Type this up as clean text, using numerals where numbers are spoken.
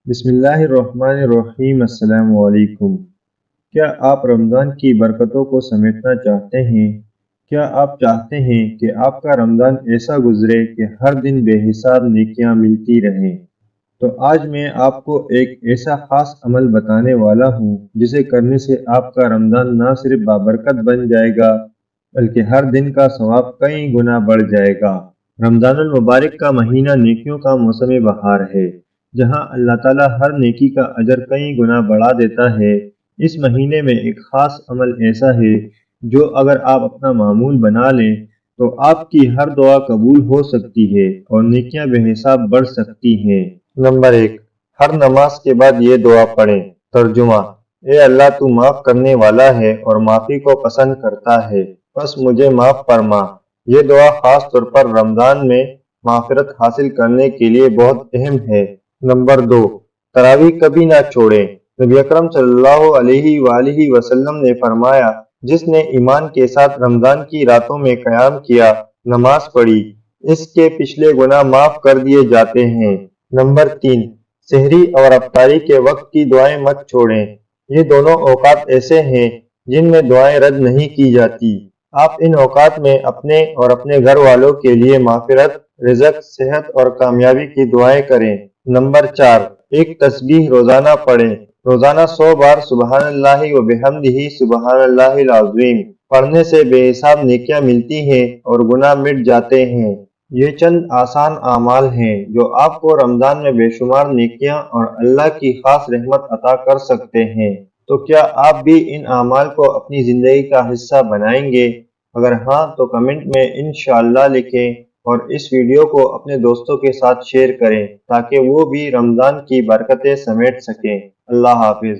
بسم اللہ الرحمن الرحیم۔ السلام علیکم۔ کیا آپ رمضان کی برکتوں کو سمیٹنا چاہتے ہیں؟ کیا آپ چاہتے ہیں کہ آپ کا رمضان ایسا گزرے کہ ہر دن بے حساب نیکیاں ملتی رہیں؟ تو آج میں آپ کو ایک ایسا خاص عمل بتانے والا ہوں جسے کرنے سے آپ کا رمضان نہ صرف بابرکت بن جائے گا بلکہ ہر دن کا ثواب کئی گنا بڑھ جائے گا۔ رمضان المبارک کا مہینہ نیکیوں کا موسم بہار ہے، جہاں اللہ تعالیٰ ہر نیکی کا اجر کئی گنا بڑھا دیتا ہے۔ اس مہینے میں ایک خاص عمل ایسا ہے جو اگر آپ اپنا معمول بنا لیں تو آپ کی ہر دعا قبول ہو سکتی ہے اور نیکیاں بے حساب بڑھ سکتی ہیں۔ نمبر 1، ہر نماز کے بعد یہ دعا پڑھیں۔ ترجمہ: اے اللہ، تو معاف کرنے والا ہے اور معافی کو پسند کرتا ہے، بس مجھے معاف فرما۔ یہ دعا خاص طور پر رمضان میں مغفرت حاصل کرنے کے لیے بہت اہم ہے۔ نمبر 2، تراویح کبھی نہ چھوڑیں۔ نبی اکرم صلی اللہ علیہ وآلہ وسلم نے فرمایا، جس نے ایمان کے ساتھ رمضان کی راتوں میں قیام کیا، نماز پڑھی، اس کے پچھلے گناہ معاف کر دیے جاتے ہیں۔ نمبر 3، سحری اور افطاری کے وقت کی دعائیں مت چھوڑیں۔ یہ دونوں اوقات ایسے ہیں جن میں دعائیں رد نہیں کی جاتی۔ آپ ان اوقات میں اپنے اور اپنے گھر والوں کے لیے مغفرت، رزق، صحت اور کامیابی کی دعائیں کریں۔ نمبر 4، ایک تسبیح روزانہ پڑھیں۔ روزانہ 100 بار سبحان اللہ و بحمدہ سبحان اللہ العظیم پڑھنے سے بے حساب نیکیاں ملتی ہیں اور گناہ مٹ جاتے ہیں۔ یہ چند آسان اعمال ہیں جو آپ کو رمضان میں بے شمار نیکیاں اور اللہ کی خاص رحمت عطا کر سکتے ہیں۔ تو کیا آپ بھی ان اعمال کو اپنی زندگی کا حصہ بنائیں گے؟ اگر ہاں تو کمنٹ میں انشاءاللہ لکھیں اور اس ویڈیو کو اپنے دوستوں کے ساتھ شیئر کریں تاکہ وہ بھی رمضان کی برکتیں سمیٹ سکیں۔ اللہ حافظ۔